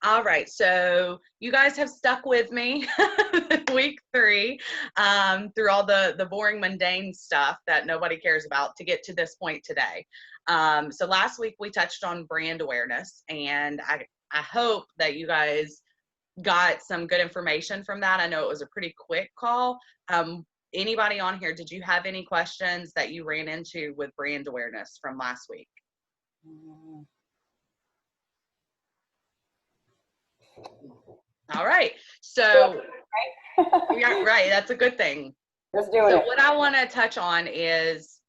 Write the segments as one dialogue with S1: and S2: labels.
S1: All right, so you guys have stuck with me week 3 through all the boring, mundane stuff that nobody cares about to get to this point today. So last week we touched on brand awareness, and I hope that you guys got some good information from that. I know it was a pretty quick call. Anybody on here, did you have any questions that you ran into with brand awareness from last week? All right, so yeah, right, that's a good thing.
S2: Just doing
S1: So
S2: it.
S1: what I want to touch on is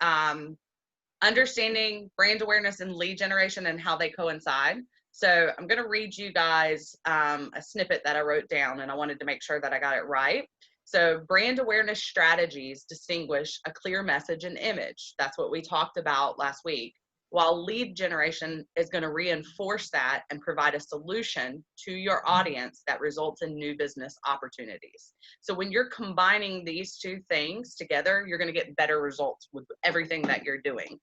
S1: understanding brand awareness and lead generation and how they coincide. So I'm going to read you guys a snippet that I wrote down, and I wanted to make sure that I got it right. So brand awareness strategies distinguish a clear message and image. That's what we talked about last week. While lead generation is going to reinforce that and provide a solution to your audience that results in new business opportunities. So when you're combining these two things together, you're going to get better results with everything that you're doing.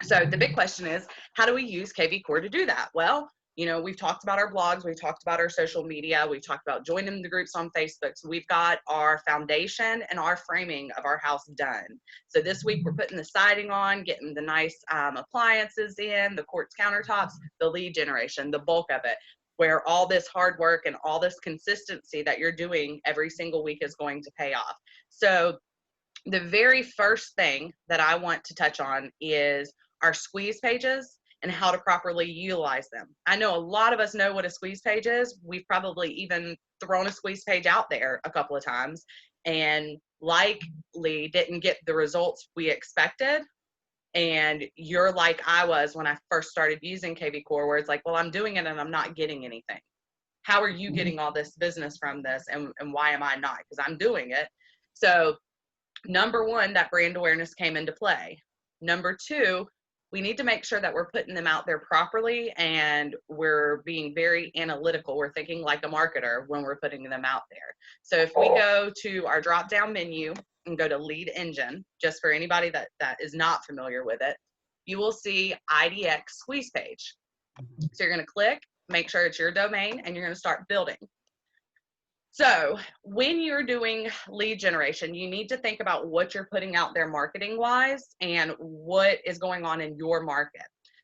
S1: So the big question is, how do we use KVCore to do that? Well, you know, we've talked about our blogs, we've talked about our social media, we've talked about joining the groups on Facebook. So we've got our foundation and our framing of our house done. So this week we're putting the siding on, getting the nice appliances in, the quartz countertops, the lead generation, the bulk of it, where all this hard work and all this consistency that you're doing every single week is going to pay off. So the very first thing that I want to touch on is our squeeze pages and how to properly utilize them. I know a lot of us know what a squeeze page is. We've probably even thrown a squeeze page out there a couple of times and likely didn't get the results we expected. And you're like I was when I first started using KVCore, where it's like, well, I'm doing it and I'm not getting anything. How are you getting all this business from this, and why am I not? Because I'm doing it. So number one, that brand awareness came into play. Number two, we need to make sure that we're putting them out there properly and we're being very analytical. We're thinking like a marketer when we're putting them out there. So if we go to our drop down menu and go to lead engine, just for anybody that is not familiar with it, you will see IDX squeeze page. So you're going to click, make sure it's your domain, and you're going to start building. So when you're doing lead generation, you need to think about what you're putting out there marketing wise and what is going on in your market.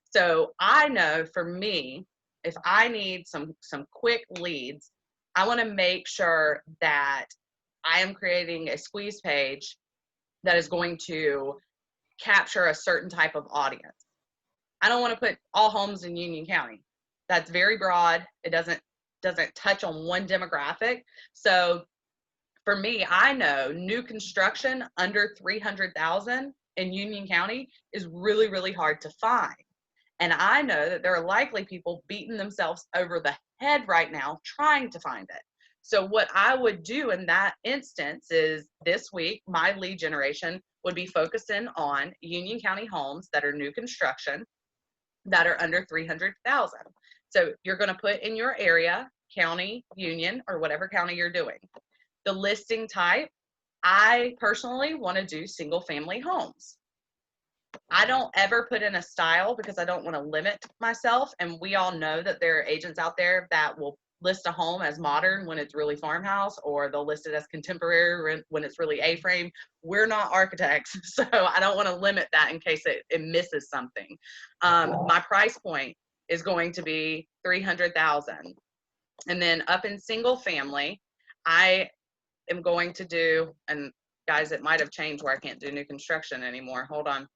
S1: So I know for me, if I need some quick leads, I want to make sure that I am creating a squeeze page that is going to capture a certain type of audience. I don't want to put all homes in Union County. That's very broad. It doesn't touch on one demographic. So for me, I know new construction under 300,000 in Union County is really, really hard to find. And I know that there are likely people beating themselves over the head right now trying to find it. So what I would do in that instance is this week, my lead generation would be focusing on Union County homes that are new construction that are under 300,000. So you're going to put in your area, county, union, or whatever county you're doing. The listing type, I personally want to do single family homes. I don't ever put in a style because I don't want to limit myself. And we all know that there are agents out there that will list a home as modern when it's really farmhouse, or they'll list it as contemporary when it's really A-frame. We're not architects, so I don't want to limit that in case it misses something. My price point is going to be 300,000. And then up in single family, I am going to do, and guys, it might have changed where I can't do new construction anymore. Hold on.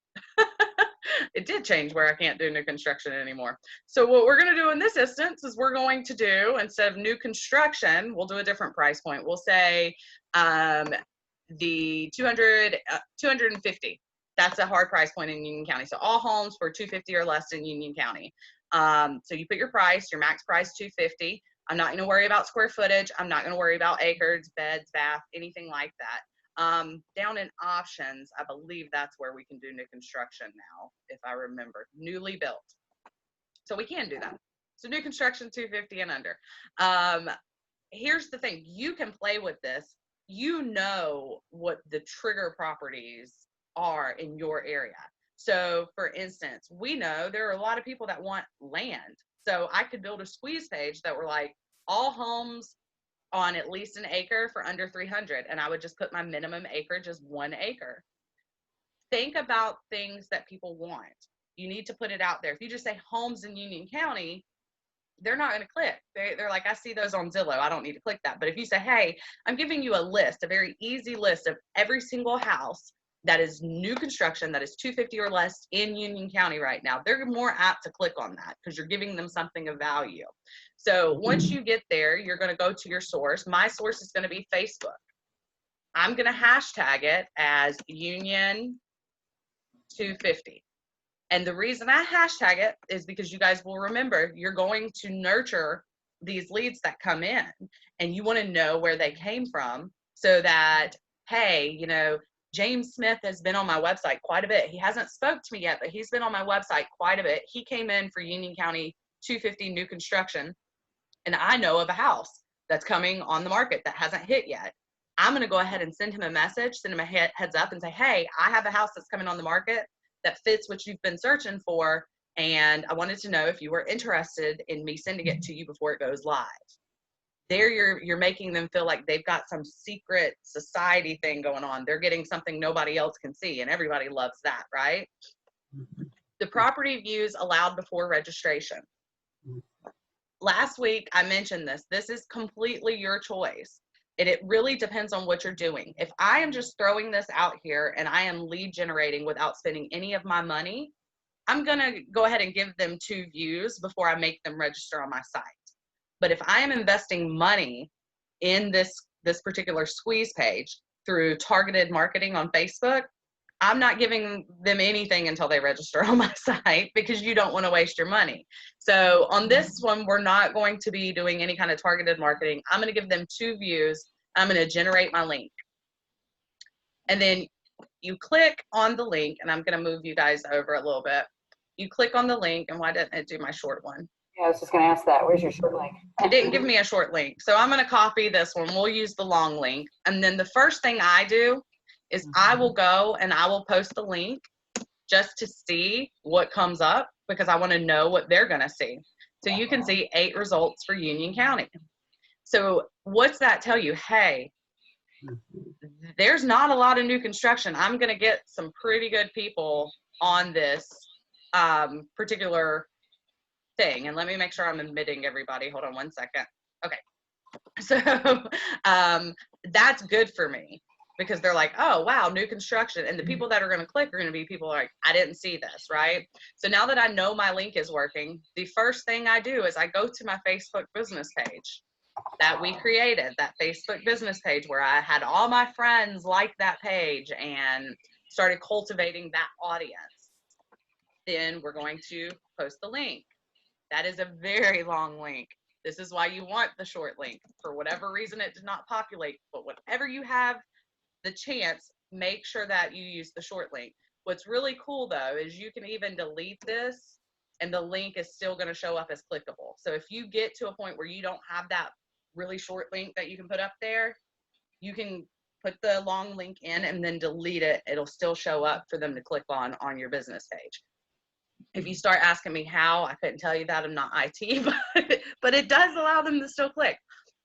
S1: It did change where I can't do new construction anymore. So what we're going to do in this instance is we're going to do, instead of new construction, we'll do a different price point. We'll say the 250. That's a hard price point in Union County. So all homes for 250 or less in Union County. So you put your price, your max price 250. I'm not going to worry about square footage. I'm not going to worry about acres, beds, bath, anything like that. Down in options, I believe that's where we can do new construction now, if I remember, newly built. So we can do that. So new construction 250 and under. Here's the thing, you can play with this. You know what the trigger properties are in your area. So for instance, we know there are a lot of people that want land. So I could build a squeeze page that were like all homes on at least an acre for under 300. And I would just put my minimum acreage as 1 acre. Think about things that people want. You need to put it out there. If you just say homes in Union County, they're not going to click. They're like, I see those on Zillow. I don't need to click that. But if you say, hey, I'm giving you a list, a very easy list of every single house that is new construction, that is 250 or less in Union County right now, they're more apt to click on that because you're giving them something of value. So once you get there, you're going to go to your source. My source is going to be Facebook. I'm going to hashtag it as Union 250. And the reason I hashtag it is because you guys will remember you're going to nurture these leads that come in, and you want to know where they came from so that, hey, you know, James Smith has been on my website quite a bit. He hasn't spoke to me yet, but he's been on my website quite a bit. He came in for Union County 250 new construction, and I know of a house that's coming on the market that hasn't hit yet. I'm going to go ahead and send him a message, send him a heads up and say, hey, I have a house that's coming on the market that fits what you've been searching for, and I wanted to know if you were interested in me sending it to you before it goes live. There you're making them feel like they've got some secret society thing going on. They're getting something nobody else can see, and everybody loves that, right? The property views allowed before registration. Last week I mentioned this. This is completely your choice. It really depends on what you're doing. If I am just throwing this out here and I am lead generating without spending any of my money, I'm going to go ahead and give them 2 views before I make them register on my site. But if I am investing money in this particular squeeze page through targeted marketing on Facebook, I'm not giving them anything until they register on my site because you don't want to waste your money. So on this one, we're not going to be doing any kind of targeted marketing. I'm going to give them 2 views. I'm going to generate my link. And then you click on the link, and I'm going to move you guys over a little bit. You click on the link, and why didn't it do my short one?
S2: Yeah, I was just going to ask that. Where's your short link?
S1: It didn't give me a short link. So I'm going to copy this one. We'll use the long link. And then the first thing I do is I will go and I will post the link just to see what comes up because I want to know what they're going to see. So you can see 8 results for Union County. So what's that tell you? Hey, there's not a lot of new construction. I'm going to get some pretty good people on this particular thing. And let me make sure I'm admitting everybody. Hold on one second. Okay. So that's good for me because they're like, oh, wow, new construction. And the people that are going to click are going to be people like, I didn't see this, right? So now that I know my link is working, the first thing I do is I go to my Facebook business page that we created, that Facebook business page where I had all my friends like that page and started cultivating that audience. Then we're going to post the link. That is a very long link. This is why you want the short link. For whatever reason, it did not populate, but whenever you have the chance, make sure that you use the short link. What's really cool though, is you can even delete this and the link is still going to show up as clickable. So if you get to a point where you don't have that really short link that you can put up there, you can put the long link in and then delete it. It'll still show up for them to click on your business page. If you start asking me how, I couldn't tell you that. I'm not IT, but it does allow them to still click.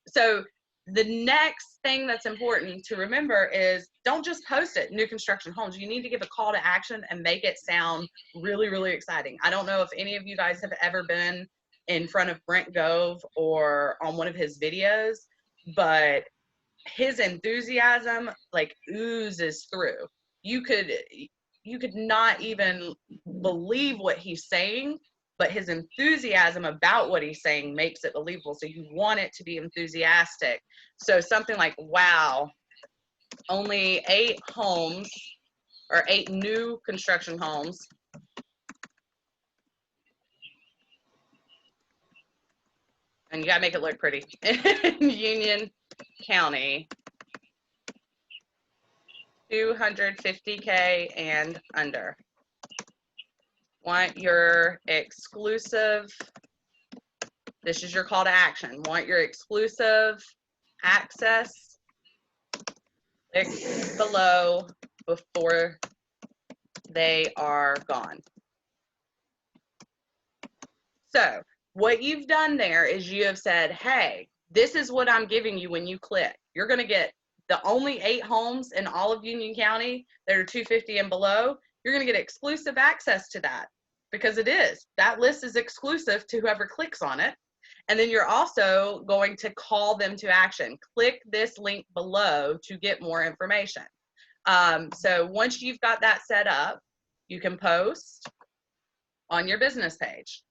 S1: So the next thing that's important to remember is don't just post it, new construction homes. You need to give a call to action and make it sound really, really exciting. I don't know if any of you guys have ever been in front of Brent Gove or on one of his videos, but his enthusiasm like oozes through. You could not even believe what he's saying, but his enthusiasm about what he's saying makes it believable. So you want it to be enthusiastic. So something like, wow, only 8 homes or 8 new construction homes. And you gotta make it look pretty. In Union County, 250K and under. Want your exclusive, this is your call to action. Want your exclusive access, click below before they are gone. So what you've done there is you have said, hey, this is what I'm giving you when you click. You're going to get the only 8 homes in all of Union County that are 250 and below. You're going to get exclusive access to that, because that list is exclusive to whoever clicks on it. And then you're also going to call them to action. Click this link below to get more information. So once you've got that set up, you can post on your business page.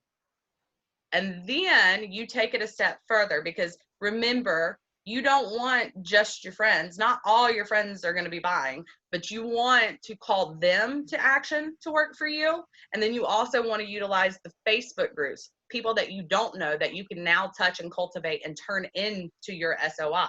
S1: And then you take it a step further, because remember, you don't want just your friends. Not all your friends are going to be buying, but you want to call them to action to work for you. And then you also want to utilize the Facebook groups, people that you don't know that you can now touch and cultivate and turn into your SOI.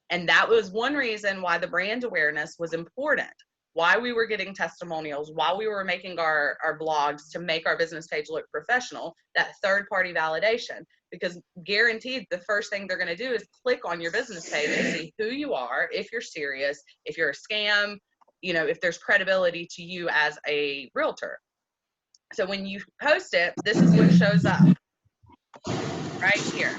S1: And that was one reason why the brand awareness was important, why we were getting testimonials, why we were making our blogs to make our business page look professional, that third-party validation. Because guaranteed, the first thing they're going to do is click on your business page to see who you are, if you're serious, if you're a scam, if there's credibility to you as a realtor. So when you post it, this is what shows up right here.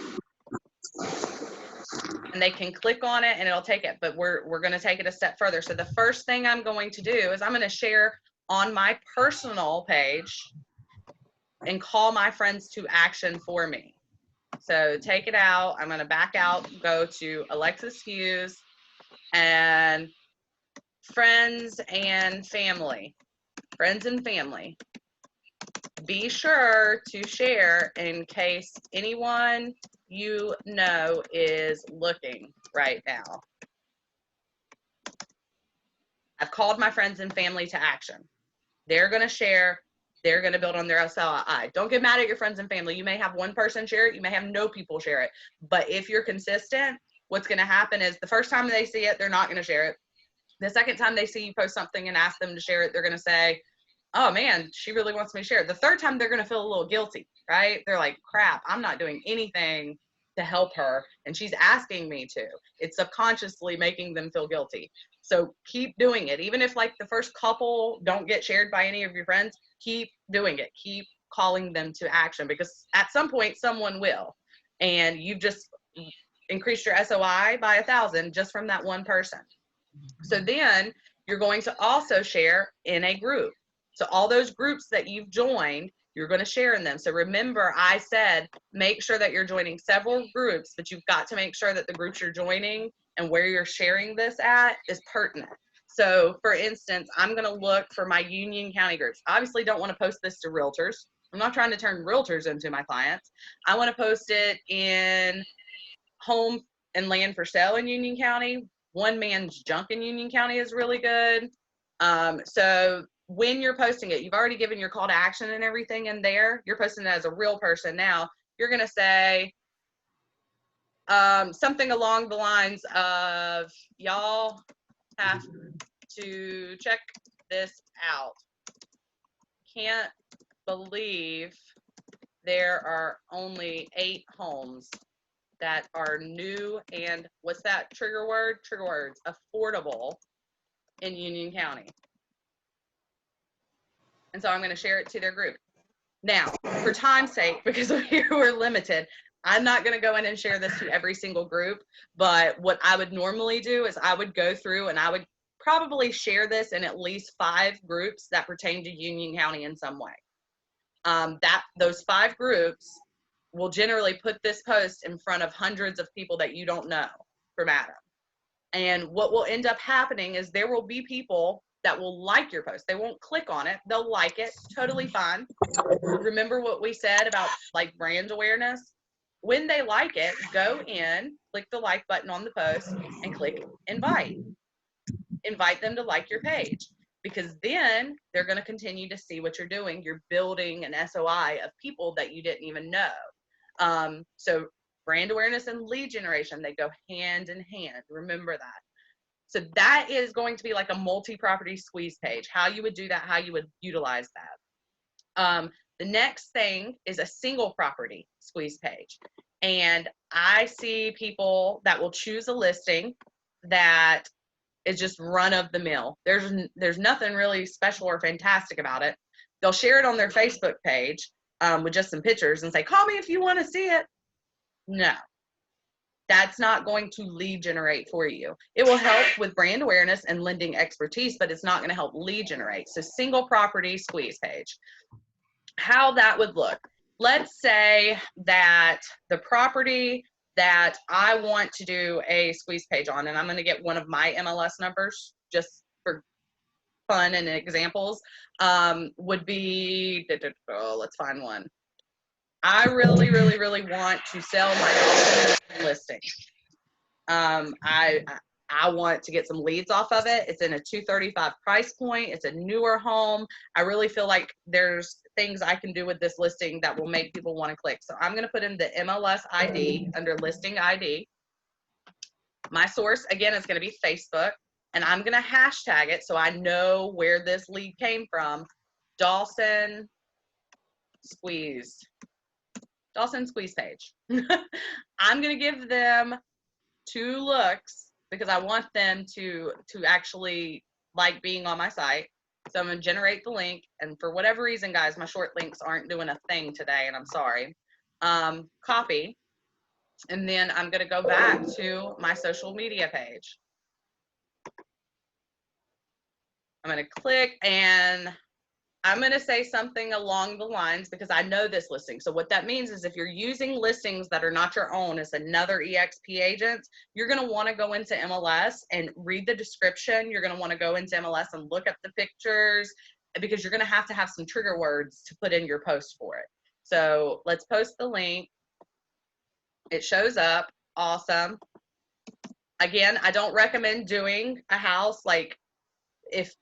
S1: And they can click on it and it'll take it, but we're going to take it a step further. So the first thing I'm going to do is I'm going to share on my personal page and call my friends to action for me. So take it out. I'm going to back out, go to Alexis Hughes and friends and family. Be sure to share in case anyone you know is looking right now. I've called my friends and family to action. They're going to share. They're going to build on their SOI. Don't get mad at your friends and family. You may have one person share it. You may have no people share it. But if you're consistent, what's going to happen is the first time they see it, they're not going to share it. The second time they see you post something and ask them to share it, they're going to say, oh man, she really wants me to share it. The third time, they're going to feel a little guilty, right? They're like, crap, I'm not doing anything to help her, and she's asking me to. It's subconsciously making them feel guilty. So keep doing it. Even if like the first couple don't get shared by any of your friends, keep doing it. Keep calling them to action, because at some point someone will. And you've just increased your SOI by 1,000 just from that one person. So then you're going to also share in a group. So all those groups that you've joined, you're going to share in them. So remember, I said, make sure that you're joining several groups, but you've got to make sure that the groups you're joining and where you're sharing this at is pertinent. So for instance, I'm going to look for my Union County groups. Obviously don't want to post this to realtors. I'm not trying to turn realtors into my clients. I want to post it in home and land for sale in Union County. One man's junk in Union County is really good. So when you're posting it, you've already given your call to action and everything in there. You're posting it as a real person. Now you're going to say something along the lines of, y'all have to check this out. Can't believe there are only 8 homes that are new and what's that trigger word? Trigger words, affordable in Union County. And so I'm going to share it to their group. Now, for time's sake, because we're limited, I'm not going to go in and share this to every single group, but what I would normally do is I would go through and I would probably share this in at least 5 groups that pertain to Union County in some way. Those 5 groups will generally put this post in front of hundreds of people that you don't know from Adam. And what will end up happening is there will be people that will like your post. They won't click on it. They'll like it. Totally fine. Remember what we said about like brand awareness? When they like it, go in, click the like button on the post and click invite. Invite them to like your page, because then they're going to continue to see what you're doing. You're building an SOI of people that you didn't even know. So brand awareness and lead generation, they go hand in hand. Remember that. So that is going to be like a multi-property squeeze page, how you would do that, how you would utilize that. The next thing is a single property squeeze page. And I see people that will choose a listing that is just run of the mill. There's nothing really special or fantastic about it. They'll share it on their Facebook page. with just some pictures and say, call me if you want to see it. No, that's not going to lead generate for you. It will help with brand awareness and lending expertise, but it's not going to help lead generate. So single property squeeze page, how that would look. Let's say that the property that I want to do a squeeze page on, and I'm going to get one of my MLS numbers just for fun and examples, would be, let's find one. I really, really, really want to sell my listing. I want to get some leads off of it. It's in a $235 price point. It's a newer home. I really feel like there's things I can do with this listing that will make people want to click. So I'm going to put in the MLS ID under listing ID. My source, again, is going to be Facebook, and I'm going to hashtag it so I know where this lead came from. Dawson Squeeze page. I'm going to give them 2 looks because I want them to actually like being on my site. So I'm going to generate the link, and for whatever reason, guys, my short links aren't doing a thing today, and I'm sorry. Copy, and then I'm going to go back to my social media page. I'm going to click, and I'm going to say something along the lines because I know this listing. So what that means is if you're using listings that are not your own as another EXP agent, you're going to want to go into MLS and read the description. You're going to want to go into MLS and look up the pictures because you're going to have some trigger words to put in your post for it. So let's post the link. It shows up. Awesome. Again, I don't recommend doing a house like if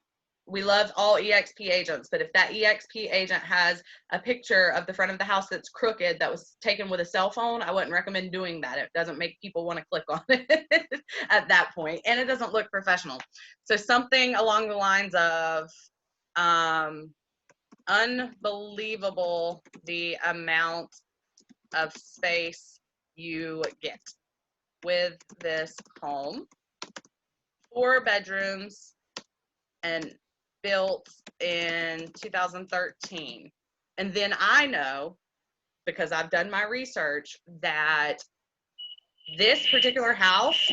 S1: we love all EXP agents, but if that EXP agent has a picture of the front of the house that's crooked that was taken with a cell phone, I wouldn't recommend doing that. It doesn't make people want to click on it at that point, and it doesn't look professional. So something along the lines of unbelievable the amount of space you get with this home. 4 bedrooms and built in 2013. And then I know, because I've done my research, that this particular house,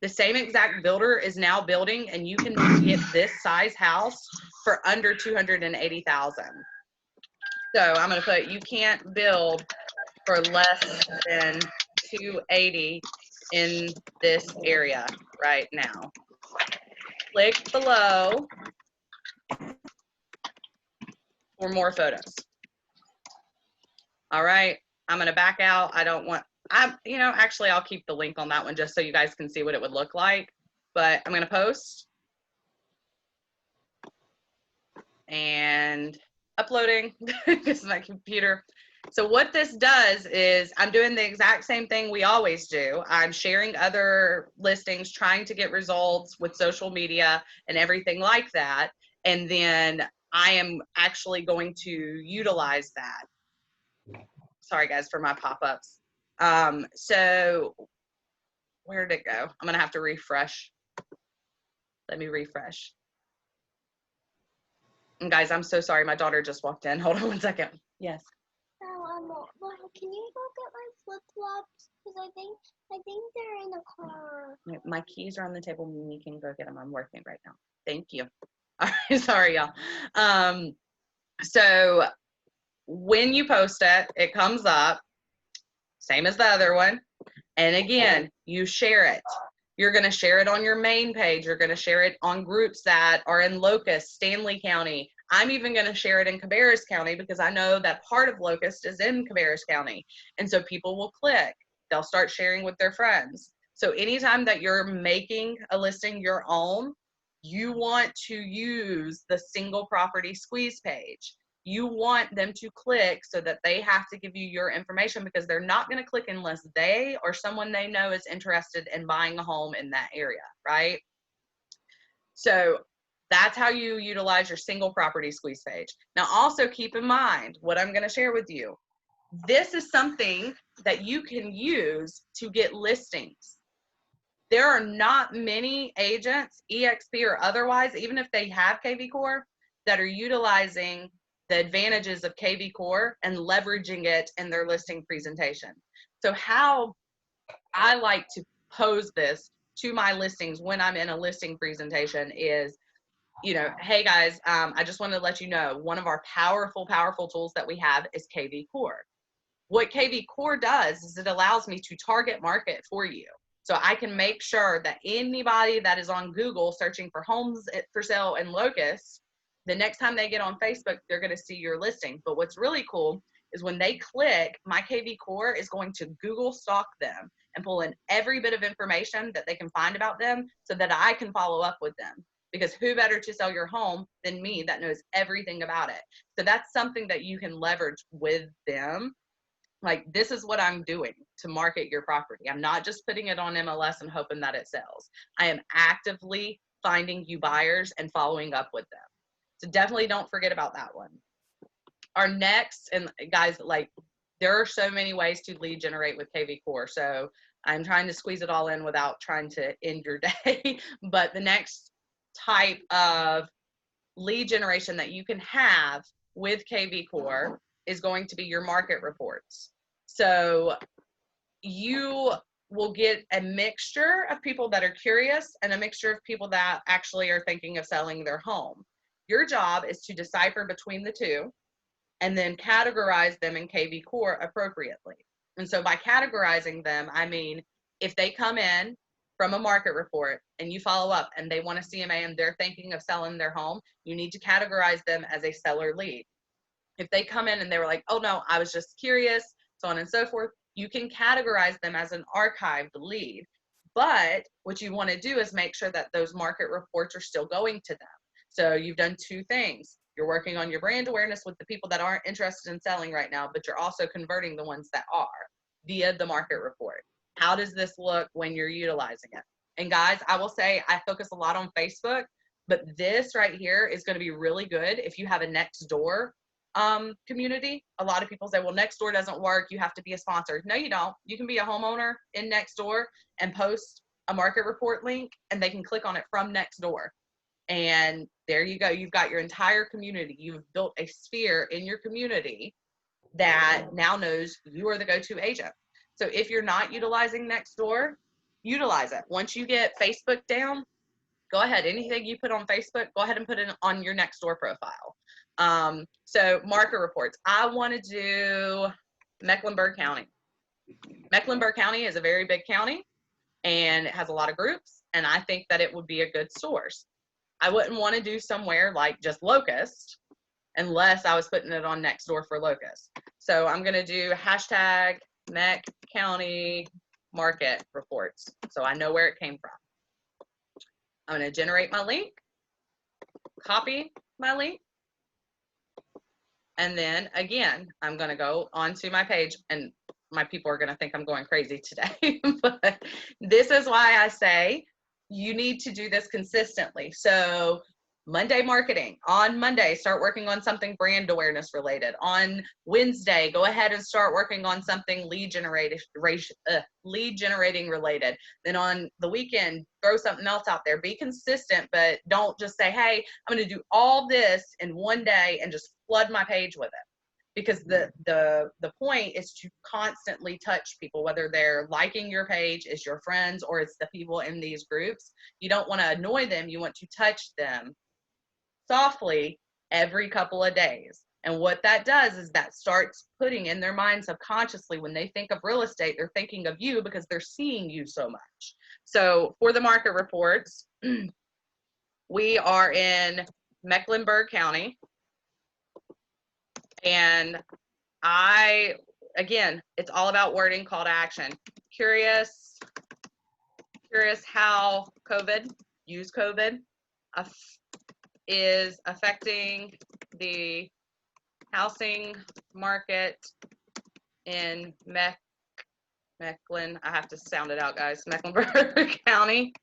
S1: the same exact builder is now building, and you can get this size house for under $280,000. So I'm going to put, you can't build for less than 280 in this area right now. Click below for more photos. All right, I'm going to back out. I don't want, actually I'll keep the link on that one just so you guys can see what it would look like. But I'm going to post and uploading. This is my computer. So what this does is I'm doing the exact same thing we always do. I'm sharing other listings, trying to get results with social media and everything like that. And then I am actually going to utilize that. Sorry guys for my pop-ups. So where did it go? I'm gonna have to refresh. Let me refresh. And guys, I'm so sorry. My daughter just walked in. Hold on one second. Yes.
S3: Can you go get my flip-flops? Because I think they're in the car.
S1: My keys are on the table. You can go get them. I'm working right now. Thank you. All right, sorry, y'all. So when you post it, it comes up, same as the other one. And again, you share it. You're going to share it on your main page. You're going to share it on groups that are in Locust, Stanley County. I'm even going to share it in Cabarrus County because I know that part of Locust is in Cabarrus County. And so people will click. They'll start sharing with their friends. So anytime that you're making a listing your own, you want to use the single property squeeze page. You want them to click so that they have to give you your information because they're not going to click unless they or someone they know is interested in buying a home in that area, right? So that's how you utilize your single property squeeze page. Now also keep in mind what I'm going to share with you. This is something that you can use to get listings. There are not many agents, EXP or otherwise, even if they have KVCore, that are utilizing the advantages of KVCore and leveraging it in their listing presentation. So how I like to pose this to my listings when I'm in a listing presentation is, you know, hey guys, I just want to let you know, one of our powerful tools that we have is KVCore. What KVCore does is it allows me to target market for you. So I can make sure that anybody that is on Google searching for homes for sale in Locust, the next time they get on Facebook, they're going to see your listing. But what's really cool is when they click, my KVCore is going to Google stalk them and pull in every bit of information that they can find about them so that I can follow up with them. Because who better to sell your home than me that knows everything about it? So that's something that you can leverage with them. Like, this is what I'm doing to market your property. I'm not just putting it on MLS and hoping that it sells. I am actively finding you buyers and following up with them. So definitely don't forget about that one. Our next, and guys, like, there are so many ways to lead generate with KVCore. So I'm trying to squeeze it all in without trying to end your day. But the next type of lead generation that you can have with KVCore is going to be your market reports. So you will get a mixture of people that are curious and a mixture of people that actually are thinking of selling their home. Your job is to decipher between the two and then categorize them in KVCore appropriately. And so by categorizing them, I mean, if they come in from a market report and you follow up and they want a CMA and they're thinking of selling their home, you need to categorize them as a seller lead. If they come in and they were like, oh no, I was just curious, so on and so forth, you can categorize them as an archived lead. But what you want to do is make sure that those market reports are still going to them. So you've done two things. You're working on your brand awareness with the people that aren't interested in selling right now, but you're also converting the ones that are via the market report. How does this look when you're utilizing it? And guys, I will say I focus a lot on Facebook, but this right here is going to be really good if you have a next door community. A lot of people say, well, Nextdoor doesn't work. You have to be a sponsor. No, you don't. You can be a homeowner in Nextdoor and post a market report link and they can click on it from Nextdoor. And there you go. You've got your entire community. You've built a sphere in your community that now knows you are the go-to agent. So if you're not utilizing Nextdoor, utilize it. Once you get Facebook down, go ahead. Anything you put on Facebook, go ahead and put it on your Nextdoor profile. So market reports. I want to do Mecklenburg County. Mecklenburg County is a very big county and it has a lot of groups, and I think that it would be a good source. I wouldn't want to do somewhere like just Locust unless I was putting it on Nextdoor for Locust. So I'm going to do hashtag Meck County market reports so I know where it came from. I'm going to generate my link, copy my link, and then again, I'm going to go onto my page, and my people are going to think I'm going crazy today, but this is why I say you need to do this consistently. So Monday marketing. On Monday, start working on something brand awareness related. On Wednesday, go ahead and start working on something lead generating related. Then on the weekend, throw something else out there. Be consistent, but don't just say, hey, I'm going to do all this in one day and just flood my page with it. Because the point is to constantly touch people, whether they're liking your page, is your friends, or it's the people in these groups. You don't want to annoy them. You want to touch them softly every couple of days. And what that does is that starts putting in their mind subconsciously, when they think of real estate, they're thinking of you because they're seeing you so much. So for the market reports, we are in Mecklenburg County. And again, it's all about wording, call to action. Curious how use COVID, is affecting the housing market in Mecklenburg, I have to sound it out, guys, Mecklenburg County.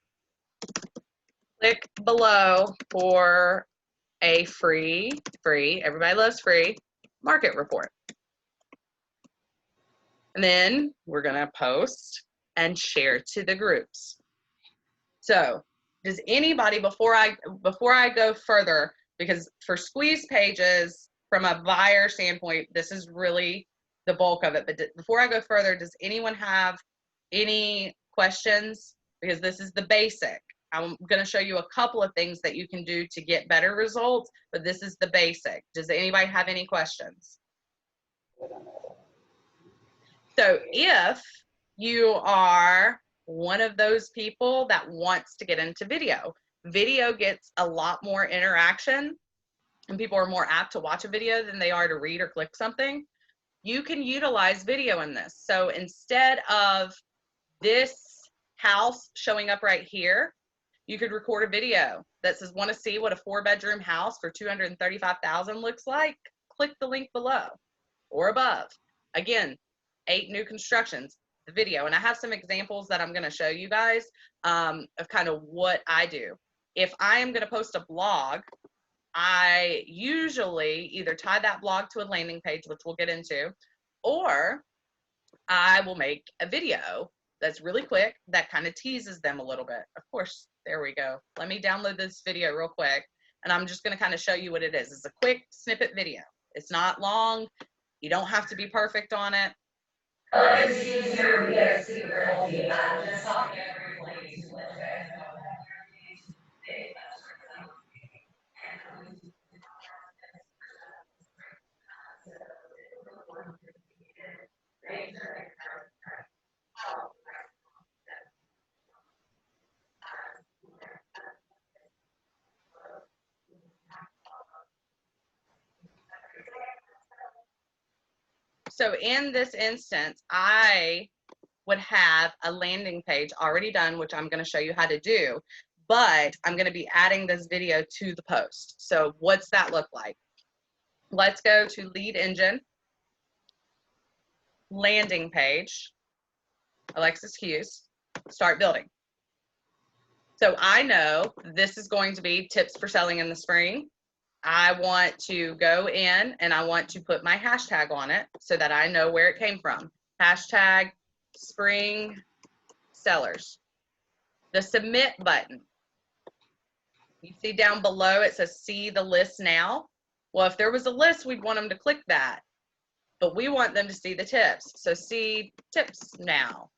S1: Click below for a free, everybody loves free, market report. And then we're gonna post and share to the groups. So does anybody, before I go further, because for squeeze pages, from a buyer standpoint, this is really the bulk of it. But before I go further, does anyone have any questions? Because this is the basic. I'm going to show you a couple of things that you can do to get better results, but this is the basic. Does anybody have any questions? So if you are one of those people that wants to get into video, video gets a lot more interaction and people are more apt to watch a video than they are to read or click something. You can utilize video in this. So instead of this house showing up right here, you could record a video that says, want to see what a 4-bedroom house for $235,000 looks like? Click the link below or above. Again, 8 new constructions, the video. And I have some examples that I'm going to show you guys of kind of what I do. If I am going to post a blog, I usually either tie that blog to a landing page, which we'll get into, or I will make a video that's really quick that kind of teases them a little bit. Of course, there we go. Let me download this video real quick, and I'm just going to kind of show you what it is. It's a quick snippet video. It's not long. You don't have to be perfect on it. So in this instance, I would have a landing page already done, which I'm going to show you how to do, but I'm going to be adding this video to the post. So what's that look like? Let's go to lead engine, landing page, Alexis Hughes, start building. So I know this is going to be tips for selling in the spring. I want to go in and I want to put my hashtag on it so that I know where it came from. Hashtag spring sellers. The submit button. You see down below it says see the list now. Well, if there was a list, we'd want them to click that. But we want them to see the tips. So see tips now.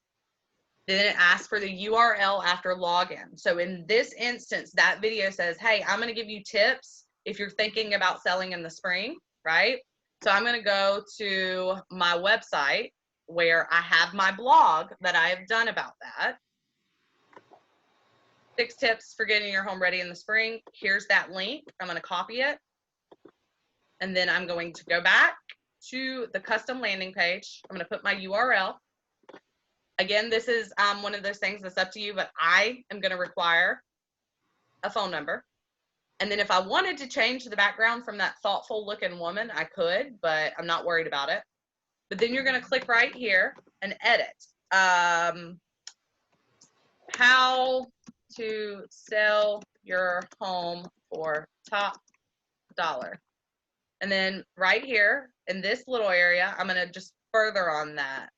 S1: Then it asks for the URL after login. So in this instance, that video says, hey, I'm going to give you tips if you're thinking about selling in the spring, right? So I'm going to go to my website where I have my blog that I have done about that. 6 tips for getting your home ready in the spring. Here's that link. I'm going to copy it. And then I'm going to go back to the custom landing page. I'm going to put my URL. Again, this is one of those things that's up to you, but I am going to require a phone number. And then if I wanted to change the background from that thoughtful looking woman, I could, but I'm not worried about it. But then you're going to click right here and edit. How to sell your home for top dollar. And then right here in this little area, I'm going to just further on that.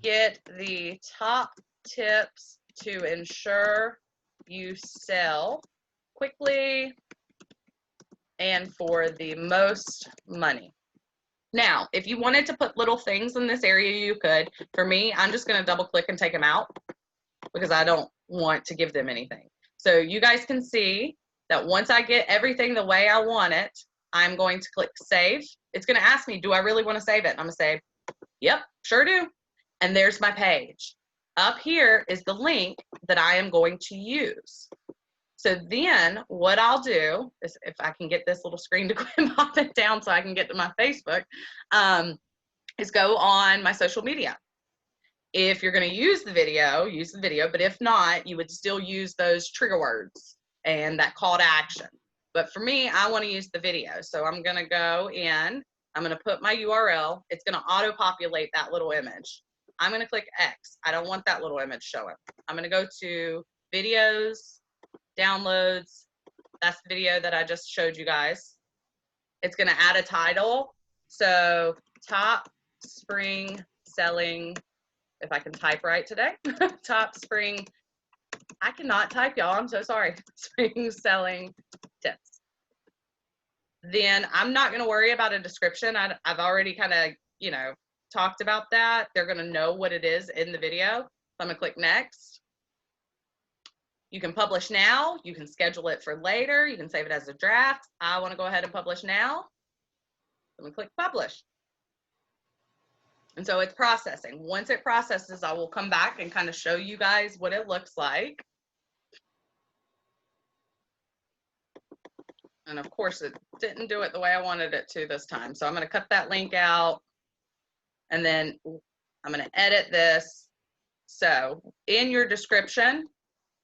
S1: Get the top tips to ensure you sell quickly and for the most money. Now, if you wanted to put little things in this area, you could. For me, I'm just going to double click and take them out because I don't want to give them anything. So you guys can see that once I get everything the way I want it, I'm going to click save. It's going to ask me, do I really want to save it? I'm going to say, yep, sure do. And there's my page. Up here is the link that I am going to use. So then what I'll do is, if I can get this little screen to quit popping down so I can get to my Facebook, is go on my social media. If you're going to use the video, but if not, you would still use those trigger words and that call to action. But for me, I want to use the video. So I'm going to go in, I'm going to put my URL. It's going to auto-populate that little image. I'm going to click X. I don't want that little image showing. I'm going to go to videos, downloads. That's the video that I just showed you guys. It's going to add a title. So top spring selling, if I can type right today, top spring, I cannot type, y'all, I'm so sorry. Spring selling tips. then I'm not going to worry about a description. I've already kind of, you know, talked about that. They're going to know what it is in the video. So I'm going to click next. You can publish now. You can schedule it for later. You can save it as a draft. I want to go ahead and publish now. I'm going to click publish. And so it's processing. Once it processes, I will come back and kind of show you guys what it looks like. And of course, it didn't do it the way I wanted it to this time. So I'm going to cut that link out. And then I'm going to edit this. So in your description,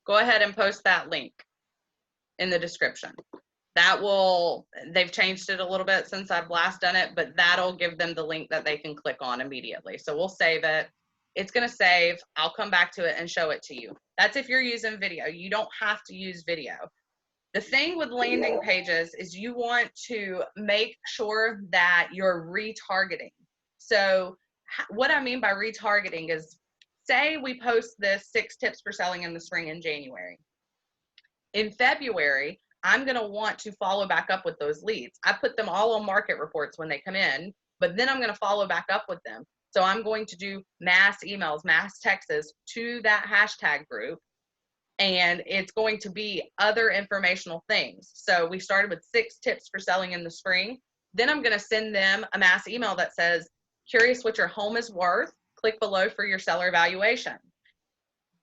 S1: go ahead and post that link in the description. That will, they've changed it a little bit since I've last done it, but that'll give them the link that they can click on immediately. So we'll save it. It's going to save. I'll come back to it and show it to you. That's if you're using video. You don't have to use video. The thing with landing pages is you want to make sure that you're retargeting. So what I mean by retargeting is, say we post this 6 tips for selling in the spring in January. In February, I'm going to want to follow back up with those leads. I put them all on market reports when they come in, but then I'm going to follow back up with them. So I'm going to do mass emails, mass texts to that hashtag group. And it's going to be other informational things. So we started with 6 tips for selling in the spring. Then I'm going to send them a mass email that says, curious what your home is worth? Click below for your seller evaluation.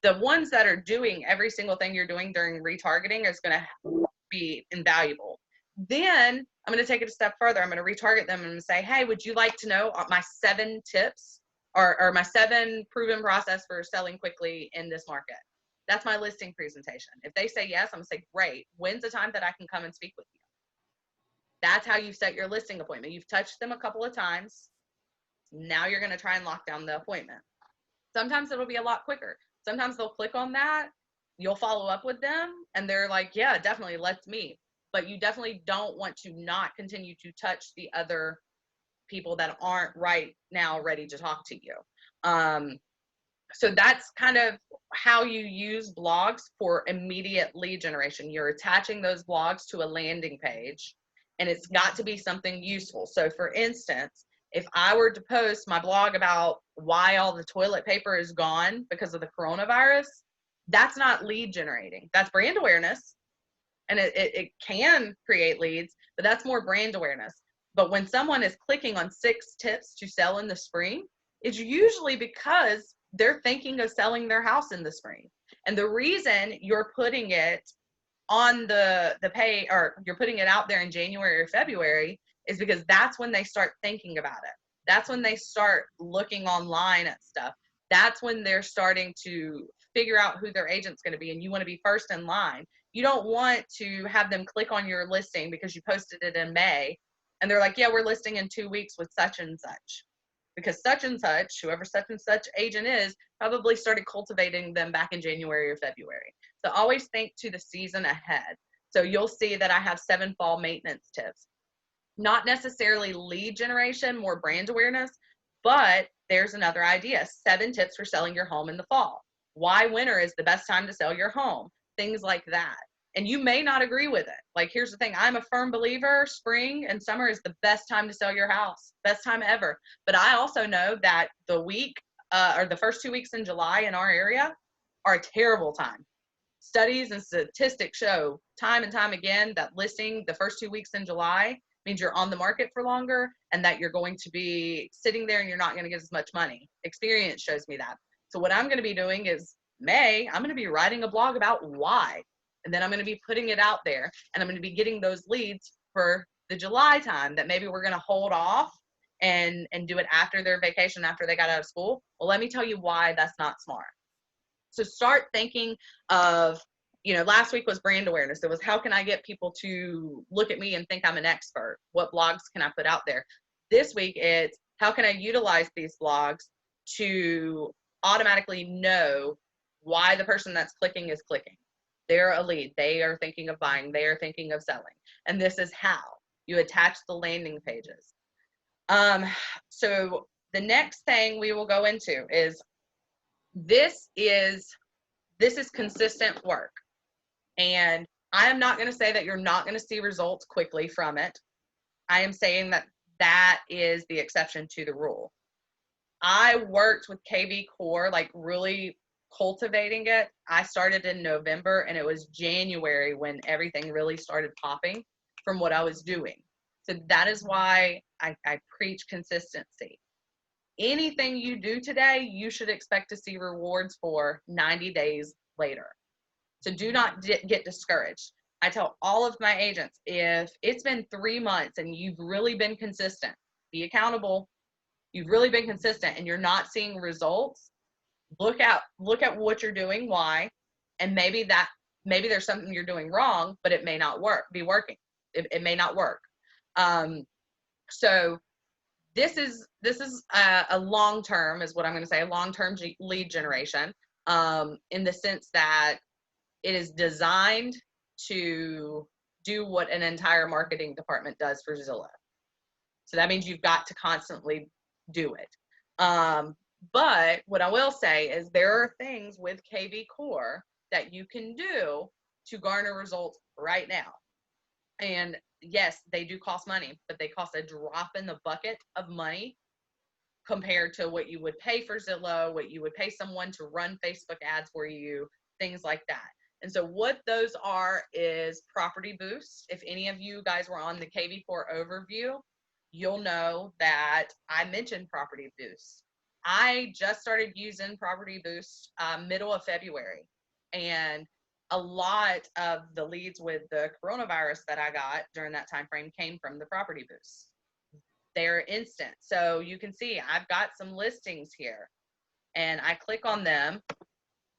S1: The ones that are doing every single thing you're doing during retargeting is going to be invaluable. Then I'm going to take it a step further. I'm going to retarget them and say, hey, would you like to know my 7 tips or my 7 proven process for selling quickly in this market? That's my listing presentation. If they say yes, I'm going to say, great. When's the time that I can come and speak with you? That's how you set your listing appointment. You've touched them a couple of times. Now you're going to try and lock down the appointment. Sometimes it'll be a lot quicker. Sometimes they'll click on that. You'll follow up with them and they're like, yeah, definitely, let's meet. But you definitely don't want to not continue to touch the other people that aren't right now ready to talk to you. So that's kind of how you use blogs for immediate lead generation. You're attaching those blogs to a landing page, and it's got to be something useful. So for instance, if I were to post my blog about why all the toilet paper is gone because of the coronavirus, that's not lead generating. That's brand awareness, and it can create leads, but that's more brand awareness. But when someone is clicking on 6 tips to sell in the spring, it's usually because they're thinking of selling their house in the spring. And the reason you're putting it on the pay, or you're putting it out there in January or February, is because that's when they start thinking about it. That's when they start looking online at stuff. That's when they're starting to figure out who their agent's going to be, and you want to be first in line. You don't want to have them click on your listing because you posted it in May and they're like, yeah, we're listing in 2 weeks with such and such. Because such and such, whoever such and such agent is, probably started cultivating them back in January or February. So always think to the season ahead. So you'll see that I have 7 fall maintenance tips. Not necessarily lead generation, more brand awareness, but there's another idea. 7 tips for selling your home in the fall. Why winter is the best time to sell your home. Things like that. And you may not agree with it. Like, here's the thing. I'm a firm believer, spring and summer is the best time to sell your house. Best time ever. But I also know that the week or the first 2 weeks in July in our area are a terrible time. Studies and statistics show time and time again that listing the first 2 weeks in July means you're on the market for longer and that you're going to be sitting there and you're not going to get as much money. Experience shows me that. So what I'm going to be doing is May, I'm going to be writing a blog about why. And then I'm going to be putting it out there, and I'm going to be getting those leads for the July time that maybe we're going to hold off and do it after their vacation, after they got out of school. Well, let me tell you why that's not smart. So start thinking of, you know, last week was brand awareness. It was, how can I get people to look at me and think I'm an expert? What blogs can I put out there? This week it's, how can I utilize these blogs to automatically know why the person that's clicking is clicking? They're a lead. They are thinking of buying. They are thinking of selling. And this is how you attach the landing pages. So the next thing we will go into is this is consistent work. And I am not going to say that you're not going to see results quickly from it. I am saying that that is the exception to the rule. I worked with KVCore, like really cultivating it. I started in November, and it was January when everything really started popping from what I was doing. So that is why I preach consistency. Anything you do today, you should expect to see rewards for 90 days later. So do not get discouraged. I tell all of my agents, if it's been 3 months and you've really been consistent, be accountable, you've really been consistent and you're not seeing results, look at what you're doing, why, and maybe there's something you're doing wrong, but it may not be working. It may not work. So this is a long-term, is what I'm going to say, a long-term lead generation, in the sense that it is designed to do what an entire marketing department does for Zillow. So that means you've got to constantly do it. But what I will say is there are things with KVCore that you can do to garner results right now. And yes, they do cost money, but they cost a drop in the bucket of money compared to what you would pay for Zillow, what you would pay someone to run Facebook ads for you, things like that. And so what those are is property boosts. If any of you guys were on the KVCore overview, you'll know that I mentioned property boosts. I just started using property boosts middle of February, and a lot of the leads with the coronavirus that I got during that time frame came from the property boosts. They're instant. So you can see I've got some listings here, and I click on them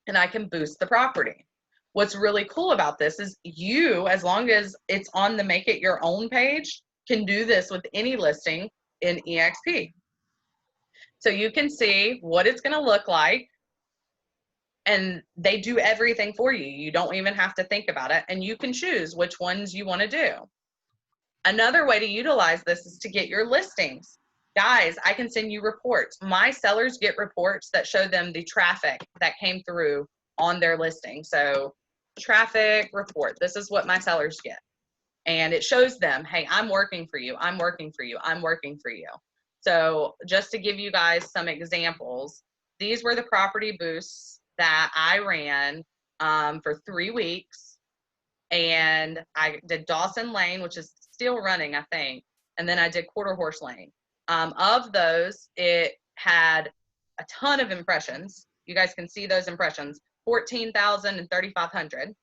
S1: and I can boost the property. What's really cool about this is you, as long as it's on the Make It Your Own page, can do this with any listing in EXP. So you can see what it's going to look like, and they do everything for you. You don't even have to think about it, and you can choose which ones you want to do. Another way to utilize this is to get your listings. Guys, I can send you reports. My sellers get reports that show them the traffic that came through on their listing. So traffic report, this is what my sellers get. And it shows them, hey, I'm working for you, I'm working for you, I'm working for you. So just to give you guys some examples, these were the property boosts that I ran for 3 weeks. And I did Dawson Lane, which is still running, I think. And then I did Quarter Horse Lane. Of those, it had a ton of impressions. You guys can see those impressions, 14,000 and 3,500.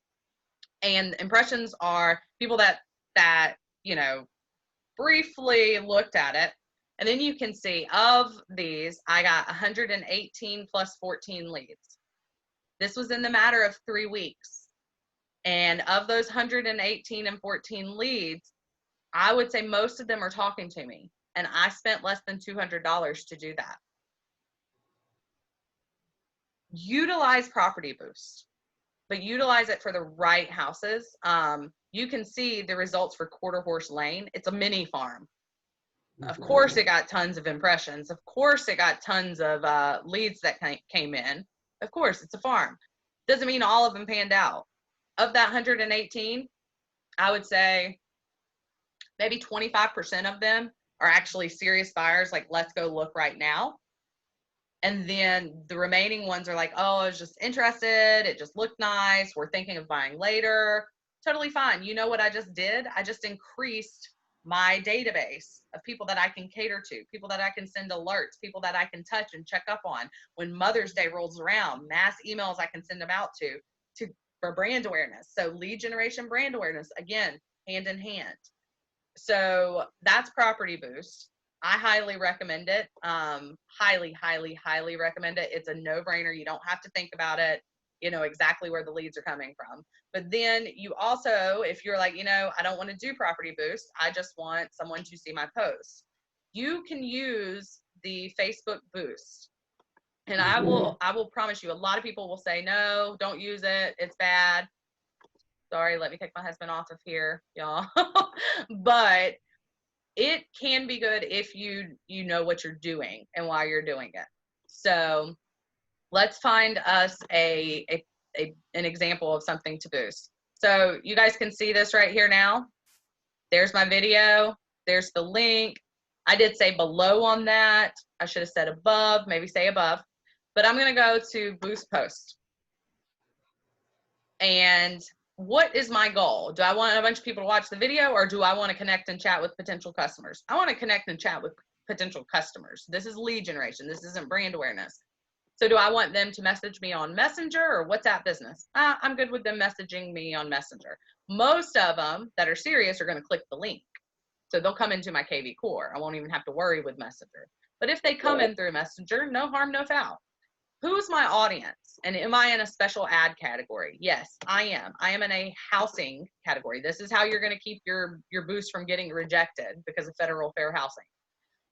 S1: And impressions are people that you know, briefly looked at it. And then you can see of these, I got 118 plus 14 leads. This was in the matter of 3 weeks. And of those 118 and 14 leads, I would say most of them are talking to me. And I spent less than $200 to do that. Utilize Property Boost, but utilize it for the right houses. You can see the results for Quarter Horse Lane. It's a mini farm. Of course, it got tons of impressions. Of course, it got tons of leads that came in. Of course, it's a farm. Doesn't mean all of them panned out. Of that 118, I would say maybe 25% of them are actually serious buyers, like, let's go look right now. And then the remaining ones are like, oh, I was just interested. It just looked nice. We're thinking of buying later. Totally fine. You know what I just did? I just increased my database of people that I can cater to, people that I can send alerts, people that I can touch and check up on. When Mother's Day rolls around, mass emails I can send them out to for brand awareness. So lead generation, brand awareness, again, hand in hand. So that's Property Boost. I highly recommend it. Highly, highly, highly recommend it. It's a no-brainer. You don't have to think about it. You know exactly where the leads are coming from. But then you also, if you're like, you know, I don't want to do Property Boost, I just want someone to see my post, you can use the Facebook Boost. And I will promise you, a lot of people will say, no, don't use it. It's bad. Sorry, let me take my husband off of here, y'all. But it can be good if you know what you're doing and why you're doing it. So let's find us an example of something to boost. So you guys can see this right here now. There's my video. There's the link. I did say below on that. I should have said above, maybe say above. But I'm going to go to boost post. And what is my goal? Do I want a bunch of people to watch the video, or do I want to connect and chat with potential customers? I want to connect and chat with potential customers. This is lead generation. This isn't brand awareness. So do I want them to message me on Messenger or WhatsApp Business? I'm good with them messaging me on Messenger. Most of them that are serious are going to click the link. So they'll come into my KVCore. I won't even have to worry with Messenger. But if they come in through Messenger, no harm, no foul. Who's my audience? And am I in a special ad category? Yes, I am. I am in a housing category. This is how you're going to keep your boost from getting rejected because of federal fair housing.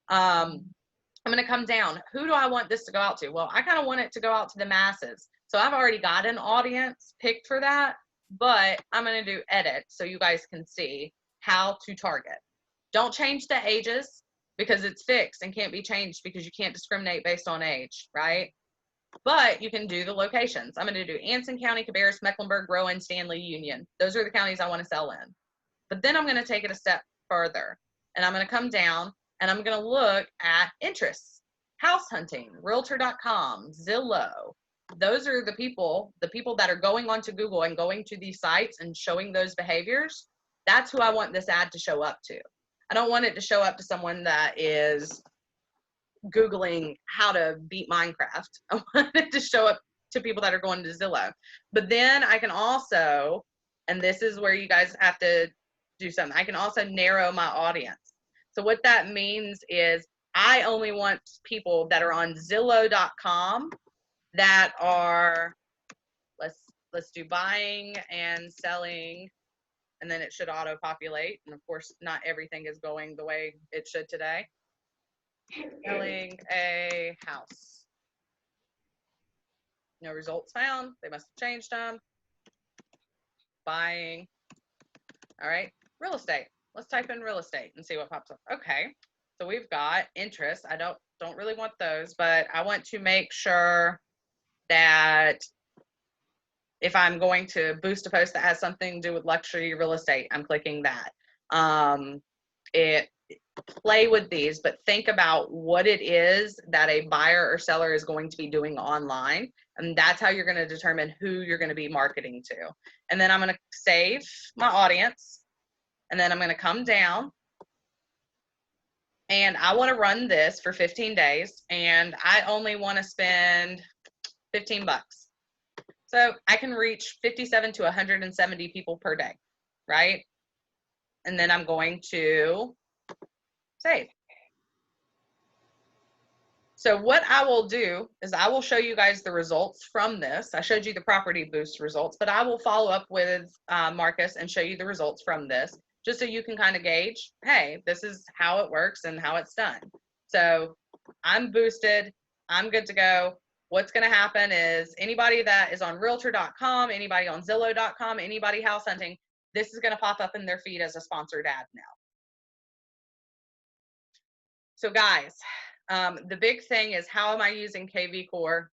S1: I'm going to come down. Who do I want this to go out to? Well, I kind of want it to go out to the masses. So I've already got an audience picked for that, but I'm going to do edit so you guys can see how to target. Don't change the ages because it's fixed and can't be changed because you can't discriminate based on age, right? But you can do the locations. I'm going to do Anson County, Cabarrus, Mecklenburg, Rowan, Stanley, Union. Those are the counties I want to sell in. But then I'm going to take it a step further, and I'm going to come down and I'm going to look at interests, house hunting, realtor.com, Zillow. Those are the people that are going onto Google and going to these sites and showing those behaviors. That's who I want this ad to show up to. I don't want it to show up to someone that is Googling how to beat Minecraft. I want it to show up to people that are going to Zillow. But then I can also, and this is where you guys have to do something, I can also narrow my audience. So what that means is I only want people that are on Zillow.com that are, let's do buying and selling, and then it should auto-populate. And of course, not everything is going the way it should today. Selling a house. No results found. They must have changed them. Buying. All right. Real estate. Let's type in real estate and see what pops up. Okay. So we've got interest. I don't really want those, but I want to make sure that if I'm going to boost a post that has something to do with luxury real estate, I'm clicking that. Play with these, but think about what it is that a buyer or seller is going to be doing online, and that's how you're going to determine who you're going to be marketing to. And then I'm going to save my audience, and then I'm going to come down, and I want to run this for 15 days, and I only want to spend 15 bucks. So I can reach 57 to 170 people per day, right? And then I'm going to save. So what I will do is I will show you guys the results from this. I showed you the property boost results, but I will follow up with Marcus and show you the results from this, just so you can kind of gauge, hey, this is how it works and how it's done. So I'm boosted. I'm good to go. What's going to happen is anybody that is on realtor.com, anybody on Zillow.com, anybody house hunting, this is going to pop up in their feed as a sponsored ad now. So guys, the big thing is, how am I using KVCore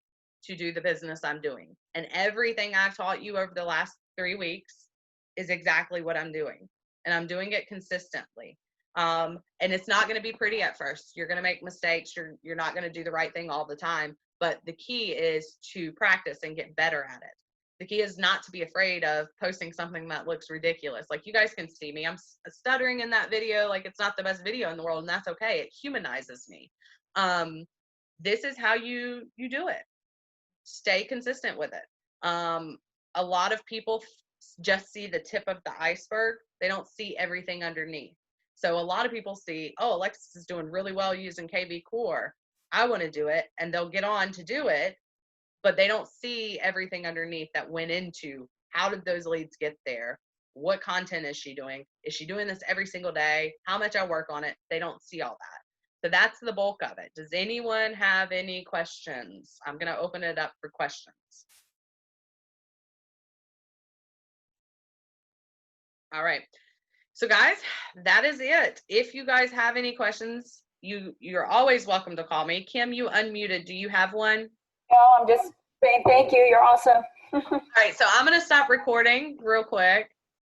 S1: to do the business I'm doing? And everything I've taught you over the last 3 weeks is exactly what I'm doing. And I'm doing it consistently. And it's not going to be pretty at first. You're going to make mistakes. You're not going to do the right thing all the time. But the key is to practice and get better at it. The key is not to be afraid of posting something that looks ridiculous. Like, you guys can see me. I'm stuttering in that video like it's not the best video in the world, and that's okay. It humanizes me. This is how you do it. Stay consistent with it. A lot of people just see the tip of the iceberg. They don't see everything underneath. So a lot of people see, oh, Alexis is doing really well using KVCore. I want to do it, and they'll get on to do it, but they don't see everything underneath that went into how did those leads get there? What content is she doing? Is she doing this every single day? How much I work on it? They don't see all that. So that's the bulk of it. Does anyone have any questions? I'm going to open it up for questions. All right. So guys, that is it. If you guys have any questions, you're always welcome to call me. Kim, you unmuted. Do you have one?
S2: No, I'm just saying thank you. You're awesome.
S1: All right, so I'm going to stop recording real quick.